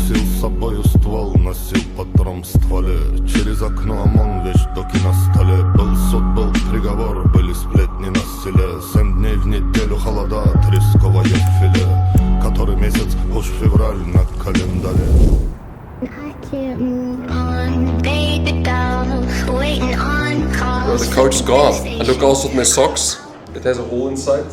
Носил с собою ствол, носил патрон в стволе. Через окно ОМОН, вещь доки на столе. Был суд, был приговор, были сплетни на селе. 7 дней в неделю холода, тресковое филе. Который месяц, уж февраль на календаре. The couch is gone. And look also at my socks. It has a hole inside.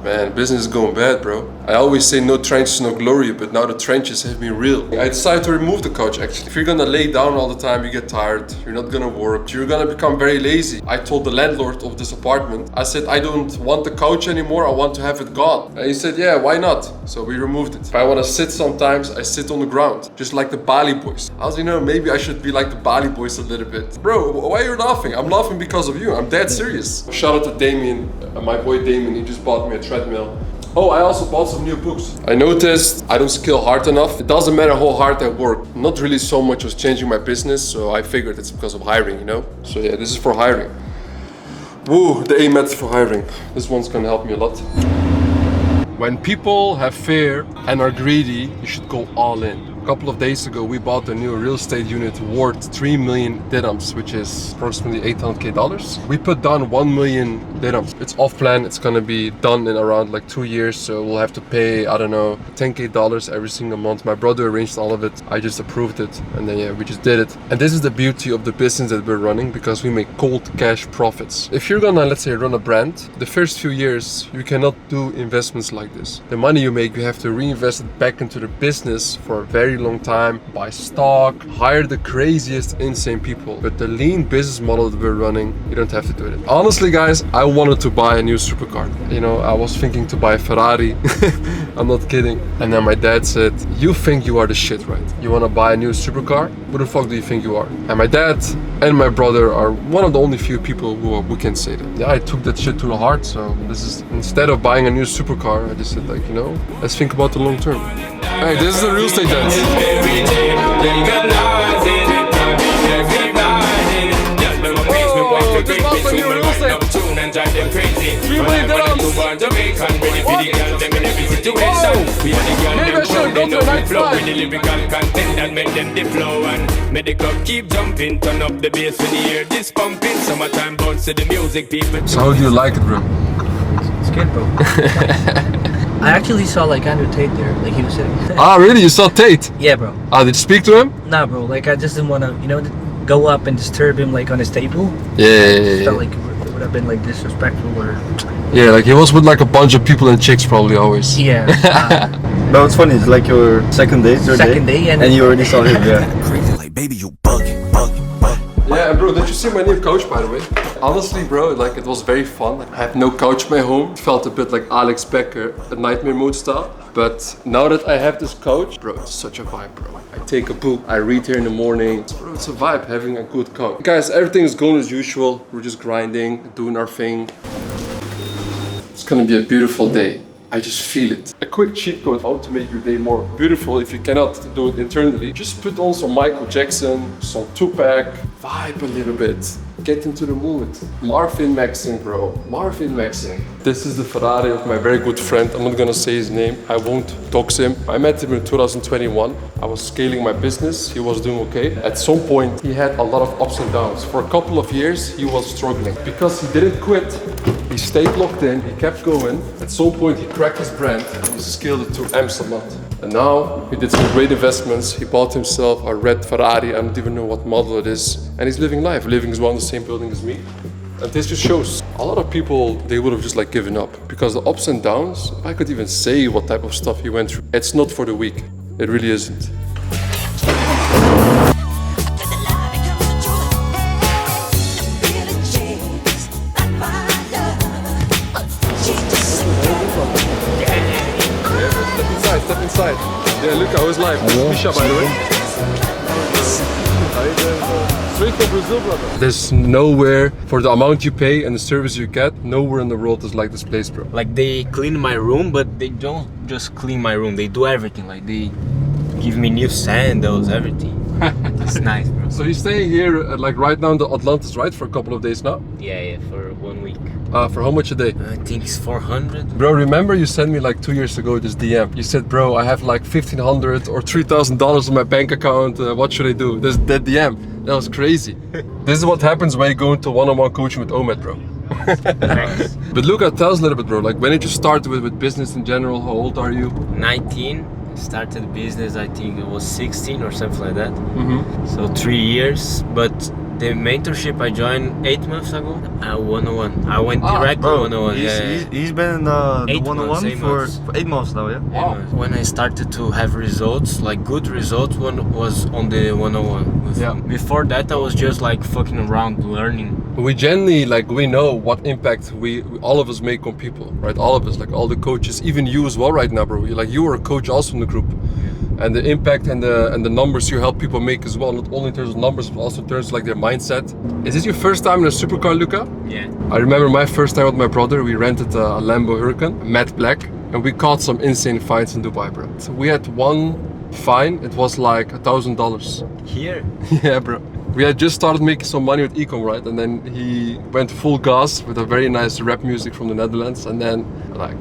Man, business is going bad, bro. I always say no trenches, no glory, but now the trenches have been real. I decided to remove the couch actually. If you're gonna lay down all the time, you get tired, you're not gonna work, you're gonna become very lazy. I told the landlord of this apartment, I said, I don't want the couch anymore, I want to have it gone. And he said, yeah, why not? So we removed it. If I wanna sit sometimes, I sit on the ground, just like the Bali boys. I was, maybe I should be like the Bali boys a little bit. Bro, why are you laughing? I'm laughing because of you, I'm dead serious. Shout out to Damien, my boy Damien, he just bought me a treadmill. Oh, I also bought some new books. I noticed I don't skill hard enough. It doesn't matter how hard I work. Not really so much was changing my business, so I figured it's because of hiring, So yeah, this is for hiring. Woo, the A-Met for hiring. This one's gonna help me a lot. When people have fear and are greedy, you should go all in. A couple of days ago, we bought a new real estate unit worth 3 million dirhams, which is approximately $800K. We put down 1 million dirhams. It's off plan. It's gonna be done in around like 2 years. So we'll have to pay, I don't know, $10K every single month. My brother arranged all of it. I just approved it. And then yeah, we just did it. And this is the beauty of the business that we're running, because we make cold cash profits. If you're gonna, let's say, run a brand, the first few years, you cannot do investments like this. The money you make, you have to reinvest it back into the business for a very long time, buy stock, hire the craziest insane people. But the lean business model that we're running, you don't have to do it. Honestly guys, I wanted to buy a new supercar. I was thinking to buy a Ferrari. I'm not kidding. And then my dad said, you think you are the shit, right? You want to buy a new supercar? Who the fuck do you think you are? And my dad and my brother are one of the only few people who can say that. Yeah, I took that shit to the heart. So this is, instead of buying a new supercar, I just said like, let's think about the long term. Hey, this is the real estate dance. Oh, just bought some new real estate. 3 million dirhams. Maybe I should go to a night flight. Medical keep jumping, turn up the bass when you hear this pumping. Summertime bounce to the music, people. So how do you like it, bro? It's good, bro. I actually saw like Andrew Tate there, like he was sitting. Ah, really? You saw Tate? Yeah, bro. Ah, did you speak to him? Nah, bro. Like I just didn't want to, go up and disturb him like on his table. Yeah. Felt like it would have been like disrespectful or. Yeah, like he was with like a bunch of people and chicks probably always. Yeah. No, it's funny. It's like your second day, third day, and you already saw him. Yeah. Crazy, like baby, you bugging. Yeah, bro, did you see my new couch, by the way? Honestly, bro, like it was very fun. I have no couch in my home. It felt a bit like Alex Becker, a Nightmare Mode style. But now that I have this couch, bro, it's such a vibe, bro. I take a book, I read here in the morning. Bro, it's a vibe having a good couch. Guys, everything is going as usual. We're just grinding, doing our thing. It's gonna be a beautiful day. I just feel it. A quick cheat code how to make your day more beautiful if you cannot do it internally. Just put on some Michael Jackson, some Tupac, vibe a little bit. Get into the mood. Marvin Maxing, bro. Marvin Maxing. This is the Ferrari of my very good friend. I'm not gonna say his name. I won't dox him. I met him in 2021. I was scaling my business. He was doing okay. At some point, he had a lot of ups and downs. For a couple of years, he was struggling. Because he didn't quit, he stayed locked in, he kept going. At some point, he cracked his brand. He scaled it to Amsterdam. And now, he did some great investments. He bought himself a red Ferrari. I don't even know what model it is. And he's living life. Living as well in the same building as me. And this just shows a lot of people, they would have just like given up. Because the ups and downs, if I could even say what type of stuff he went through, it's not for the weak. It really isn't. Step inside. Yeah, Luca, I was live. Misha, by the way. Straight from Brazil, brother. There's nowhere, for the amount you pay and the service you get, nowhere in the world is like this place, bro. Like they clean my room, but they don't just clean my room. They do everything. Like they give me new sandals, everything. It's nice, bro. So you're staying here, like right now in the Atlantis, right? For a couple of days now? Yeah, for 1 week. For how much a day? I think it's 400. Bro, remember you sent me like 2 years ago this DM. You said, bro, I have like $1,500 or $3,000 in my bank account. What should I do? That DM. That was crazy. This is what happens when you go into one-on-one coaching with Omed, bro. Thanks. But Luca, tell us a little bit, bro. Like, when did you start with business in general? How old are you? 19. Started business, I think it was 16 or something like that. Mm-hmm. So 3 years. But the mentorship I joined 8 months ago. 101. I went directly Bro, 101. he's been in the 8 101 months, 8 for months. 8 months now, yeah? Wow. When I started to have results, like good results, one was on the 101. Yeah. Before that, I was just like fucking around learning. We genuinely, like, we know what impact we all of us make on people, right? All of us, like all the coaches, even you as well right now, bro. You were a coach also in the group. And the impact and the numbers you help people make as well, not only in terms of numbers, but also in terms of like their mindset. Is this your first time in a supercar, Luca? Yeah. I remember my first time with my brother. We rented a Lambo Huracan, matte black, and we caught some insane fines in Dubai, bro. So we had one fine, it was like $1,000. Here? Yeah, bro. We had just started making some money with ecom, right? And then he went full gas with a very nice rap music from the Netherlands. And then, like,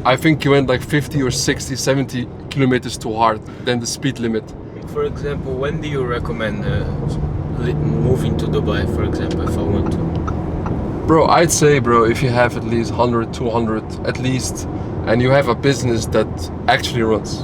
I think he went like 50 or 60, 70 kilometers too hard than the speed limit. For example, when do you recommend moving to Dubai, for example, if I want to? Bro, I'd say, bro, if you have at least 100, 200 at least, and you have a business that actually runs,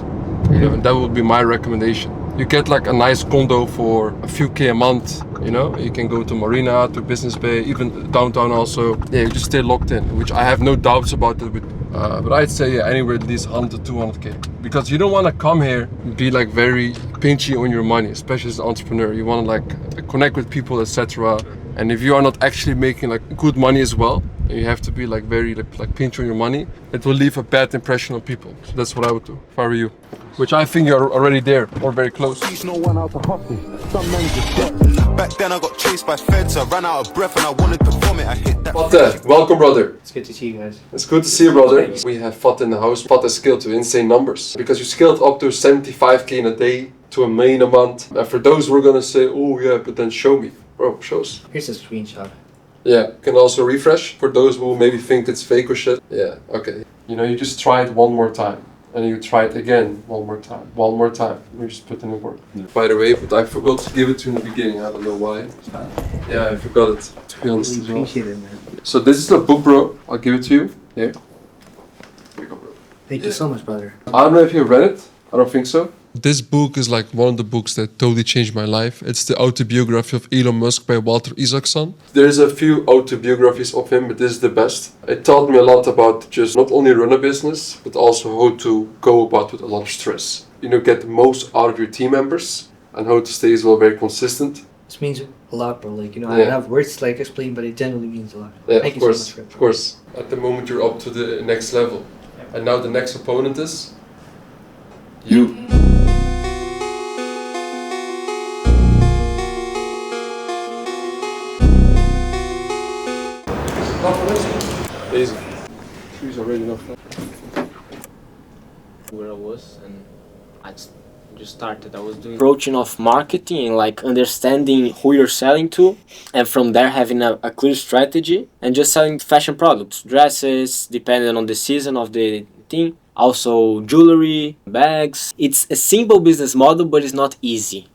you know, that would be my recommendation. You get like a nice condo for a few K a month, you know, you can go to Marina, to Business Bay, even downtown also. Yeah, you just stay locked in, which I have no doubts about it. But I'd say yeah, anywhere at least 100 to 200K. Because you don't want to come here and be like very pinchy on your money, especially as an entrepreneur. You want to like connect with people, etc. And if you are not actually making like good money as well, you have to be like very like pinch on your money, it will leave a bad impression on people. So that's what I would do if I were you. Which I think you're already there or very close. Back then I got chased by feds, I ran out of breath and I wanted to vomit. I hit that. Fateh, welcome, brother. It's good to see you guys. It's good to see you, brother. We have Fateh in the house. Fateh scaled to insane numbers because you scaled up to 75K in a day to $1 million a month. And for those who are gonna say, oh yeah, but then show me. Bro, show us. Here's a screenshot. Yeah, can also refresh for those who maybe think it's fake or shit. Yeah, okay. You know, you just try it one more time. And you try it again one more time. You just put in the work. Yeah. By the way, but I forgot to give it to you in the beginning. I don't know why. Yeah, I forgot it, to be honest. Really appreciate it, man. So this is a book, bro. I'll give it to you. Here. Here you go, bro. Thank you so much, brother. I don't know if you read it. I don't think so. This book is like one of the books that totally changed my life. It's the autobiography of Elon Musk by Walter Isaacson. There's a few autobiographies of him, but this is the best. It taught me a lot about just not only run a business, but also how to go about with a lot of stress. You know, get the most out of your team members and how to stay as well very consistent. This means a lot, bro. Like, you know, I don't have words to like explain, but it genuinely means a lot. Yeah, Thank of you course, so much, of course. At the moment you're up to the next level. And now the next opponent is you. Easy. She's already enough. Where I was, and I just started. I was doing approaching of marketing, like understanding who you're selling to, and from there having a clear strategy and just selling fashion products, dresses, depending on the season of the thing. Also jewelry, bags. It's a simple business model, but it's not easy.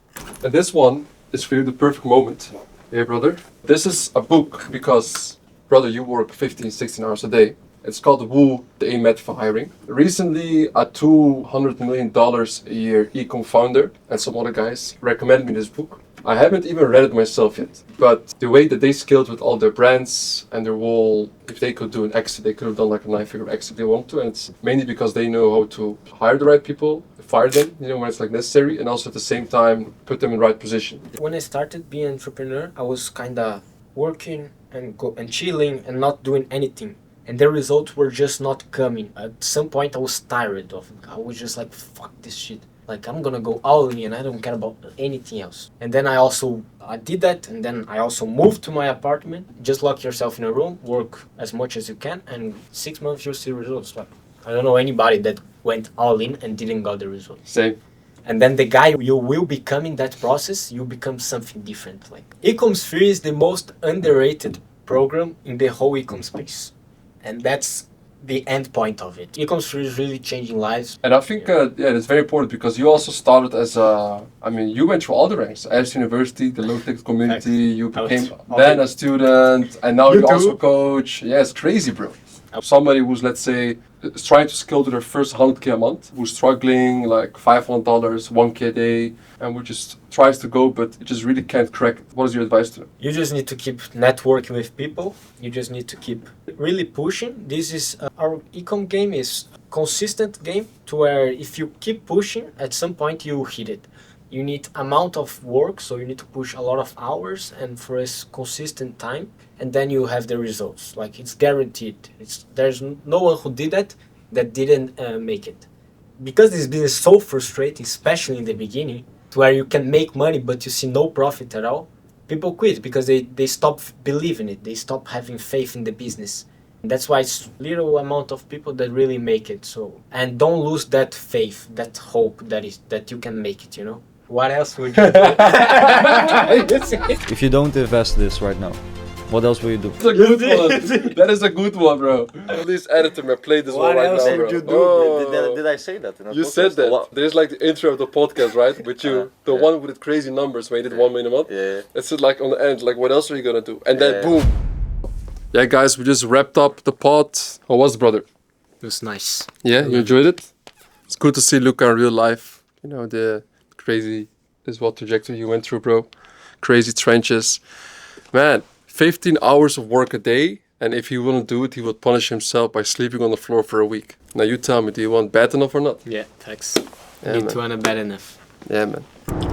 And this one is for you the perfect moment. Hey, brother. This is a book because, brother, you work 15, 16 hours a day. It's called Woo, the Aim Method for Hiring. Recently, a $200 million a year ecom founder and some other guys recommended me this book. I haven't even read it myself yet, but the way that they scaled with all their brands and their whole, if they could do an exit, they could have done like a 9-figure exit if they want to, and it's mainly because they know how to hire the right people, fire them, you know, when it's like necessary, and also at the same time put them in the right position. When I started being an entrepreneur, I was kind of working and chilling and not doing anything. And the results were just not coming. At some point I was tired of it. I was just like, fuck this shit. Like, I'm gonna go all in and I don't care about anything else. And then I did that, and then I also moved to my apartment. Just lock yourself in a room, work as much as you can, and 6 months you'll see results. Like, I don't know anybody that went all in and didn't got the results. Same. And then the guy you will become in that process, you become something different. Like, ecom sphere is the most underrated program in the whole ecom space, and that's the end point of it. Ecom is really changing lives. And I think, that's very important because you also started as you went through all the ranks. As university, the low-tech community, you became then a student, and now you also coach. Yeah, it's crazy, bro. Somebody who's, let's say, is trying to scale to their first 100K a month, who's struggling like $500, 1K a day, and who just tries to go, but it just really can't crack it. What is your advice to them? You just need to keep networking with people. You just need to keep really pushing. This is our ecom game is consistent game to where if you keep pushing, at some point you hit it. You need amount of work, so you need to push a lot of hours and for a consistent time, and then you have the results. Like it's guaranteed. There's no one who did that didn't make it. Because this business is so frustrating, especially in the beginning, to where you can make money but you see no profit at all, people quit because they stop believing it. They stop having faith in the business. And that's why it's little amount of people that really make it. So, and don't lose that faith, that hope that you can make it, you know? What else would you do? If you don't invest this right now, what else will you do? That's a good one. That is a good one, bro. Please editor me, play this one right now, bro. Did you do? Oh. Did I say that? In a You podcast? said that. There's like the intro of the podcast, right? With you, the one with the crazy numbers where you did 1 million a month. Yeah. It's like on the end, like what else are you gonna do? And then boom. Yeah, guys, we just wrapped up the pod. How was it, brother? It was nice. Yeah, you enjoyed it? It's good to see Luca in real life. You know, the crazy trajectory you went through, bro. Crazy trenches. Man, 15 hours of work a day. And if he wouldn't do it, he would punish himself by sleeping on the floor for a week. Now you tell me, do you want bad enough or not? Yeah, thanks. Yeah, Me man. too, and bad enough. Yeah, man.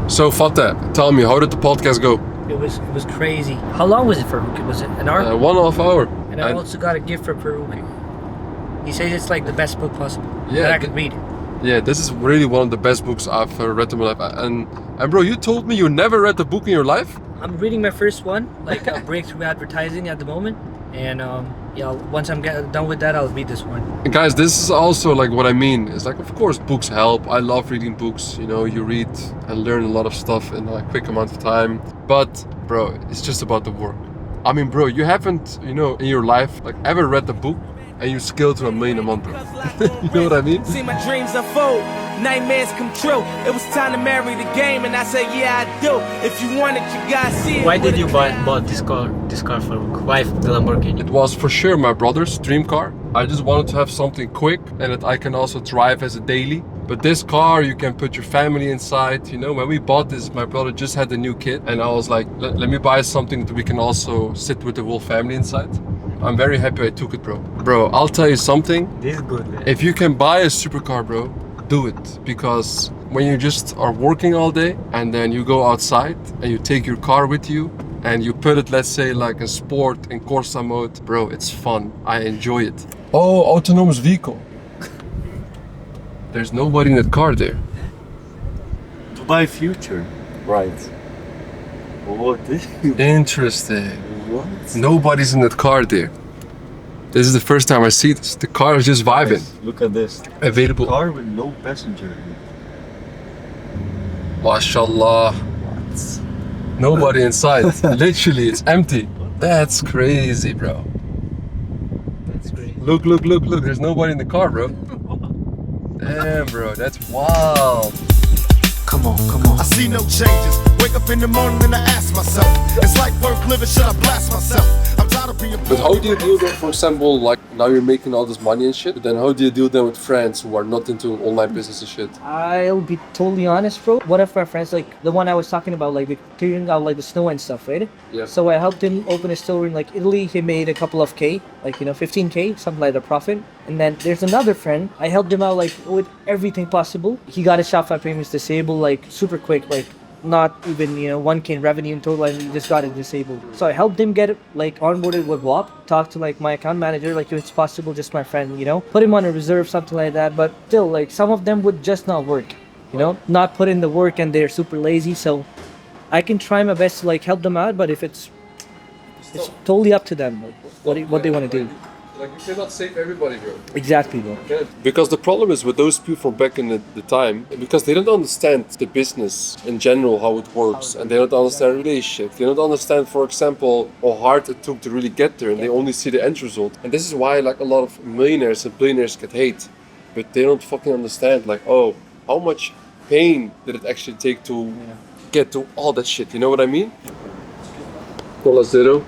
So, Fateh, tell me, how did the podcast go? It was crazy. How long was it, Faruk? Was it an hour? 1.5 hours. And I also got a gift for Faruk. He says it's like the best book possible that I could read. Yeah, this is really one of the best books I've read in my life. And bro, you told me you never read a book in your life? I'm reading my first one, like breakthrough advertising at the moment. And once I'm done with that, I'll read this one. And guys, this is also like what I mean. It's like, of course, books help. I love reading books. You know, you read and learn a lot of stuff in a quick amount of time. But bro, it's just about the work. I mean, bro, you haven't, in your life, like ever read a book and you scale to 1 million a month, bro. You know what I mean? See my dreams unfold, nightmares come true. It was time to marry the game, and I said, yeah, I do. If you want it, you gotta see it. Why did you bought this car, Faruk? Why the Lamborghini? It was for sure my brother's dream car. I just wanted to have something quick and that I can also drive as a daily. But this car, you can put your family inside. You know, when we bought this, my brother just had a new kid. And I was like, let me buy something that we can also sit with the whole family inside. I'm very happy I took it, bro. Bro, I'll tell you something. This is good, man. If you can buy a supercar, bro, do it. Because when you just are working all day and then you go outside and you take your car with you and you put it, let's say, like in sport, in Corsa mode, bro, it's fun. I enjoy it. Oh, autonomous vehicle. There's nobody in that car there. Dubai future. Right. What? Interesting. What? Nobody's in that car there. This is the first time I see this. The car is just vibing. Look at this. Available. Car with no passenger. Mashallah. What? Nobody inside. Literally, it's empty. That's crazy, bro. That's great. Look. There's nobody in the car, bro. Damn, bro. That's wild. Come on. I see no changes. Wake up in the morning and I ask myself, is life worth living? Should I blast myself? I'm tired of being But how do you deal with, for example, like now you're making all this money and shit, but then how do you deal then with friends who are not into online business and shit? I'll be totally honest, bro. One of my friends, like the one I was talking about, like clearing out like the snow and stuff, right? Yeah. So I helped him open a store in like Italy. He made a couple of K, like 15K, something like the profit. And then there's another friend. I helped him out like with everything possible. He got his Shopify payments disabled like super quick, like not even 1K in revenue in total, and he just got it disabled. So I helped him get it like onboarded with WAP. Talked to like my account manager, like if it's possible, just my friend, put him on a reserve, something like that. But still, like some of them would just not work, not put in the work, and they're super lazy. So I can try my best to like help them out, but if it's totally up to them, like, what they want to do. Like you cannot save everybody, bro. Exactly, bro. Because the problem is with those people from back in the time, because they don't understand the business in general, how it works, and they don't understand relationships. They don't understand, for example, how hard it took to really get there, and they only see the end result. And this is why like a lot of millionaires and billionaires get hate, but they don't fucking understand like, oh, how much pain did it actually take to get to all that shit? You know what I mean? Cola Zero,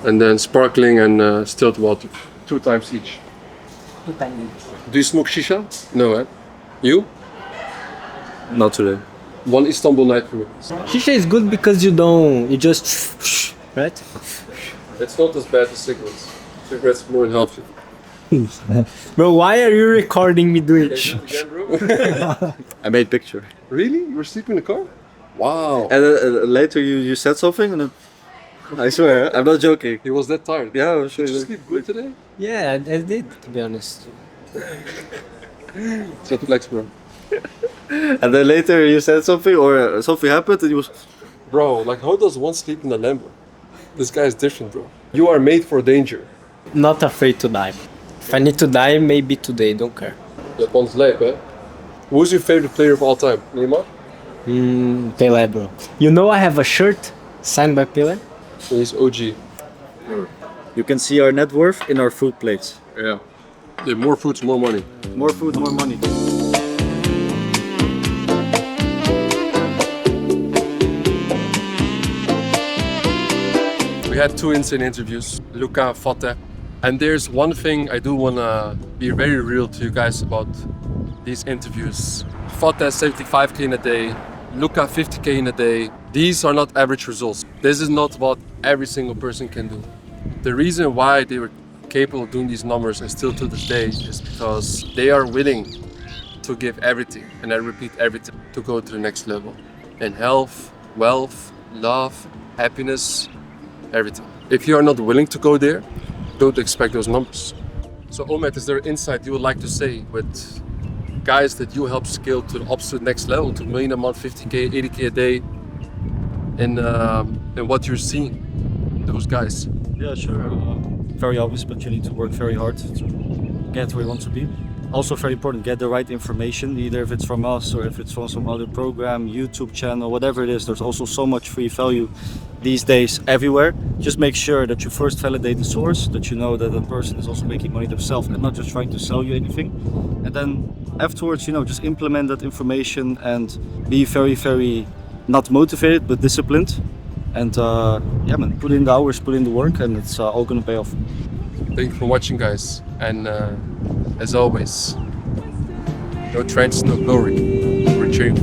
and then sparkling and distilled water, 2 times each. 2 times. Do you smoke shisha? No, eh? You? Not today. 1 Istanbul night for me. Shisha is good because you just, right? It's not as bad as cigarettes. Cigarettes are more healthy. Bro, why are you recording me doing Again, bro? I made picture. Really? You were sleeping in the car? Wow. And later you said something, and then, I swear, I'm not joking. He was that tired. Yeah, I'm sure. Did you sleep good today? Yeah, I did, to be honest. So flex, bro. And then later you said something, or something happened, and you was. Bro, like how does one sleep in a Lambo? This guy is different, bro. You are made for danger. Not afraid to die. If I need to die, maybe today, don't care. That one's life, eh? Who's your favorite player of all time? Neymar? Pele, bro. You know I have a shirt signed by Pele? He's OG. You can see our net worth in our food plates. Yeah. Yeah, more fruits, more money. More food, more money. We had 2 insane interviews, Luca and Fateh. And there's one thing I do want to be very real to you guys about these interviews. Fateh 75k in a day, Luca 50k in a day. These are not average results. This is not what every single person can do. The reason why they were capable of doing these numbers and still to this day is because they are willing to give everything, and I repeat everything, to go to the next level. In health, wealth, love, happiness, everything. If you are not willing to go there, don't expect those numbers. So Omed, is there an insight you would like to say with guys that you help scale to the absolute next level, to million a month, 50k, 80k a day, and what you're seeing, those guys? Yeah, sure. Very obvious, but you need to work very hard to get where you want to be. Also very important, get the right information, either if it's from us or if it's from some other program, YouTube channel, whatever it is. There's also so much free value these days everywhere. Just make sure that you first validate the source, that you know that the person is also making money themselves and not just trying to sell you anything. And then afterwards, just implement that information and be very, very not motivated, but disciplined. And yeah, man, put in the hours, put in the work, and it's all gonna pay off. Thank you for watching, guys. And as always, no trends, no glory. We're cheering.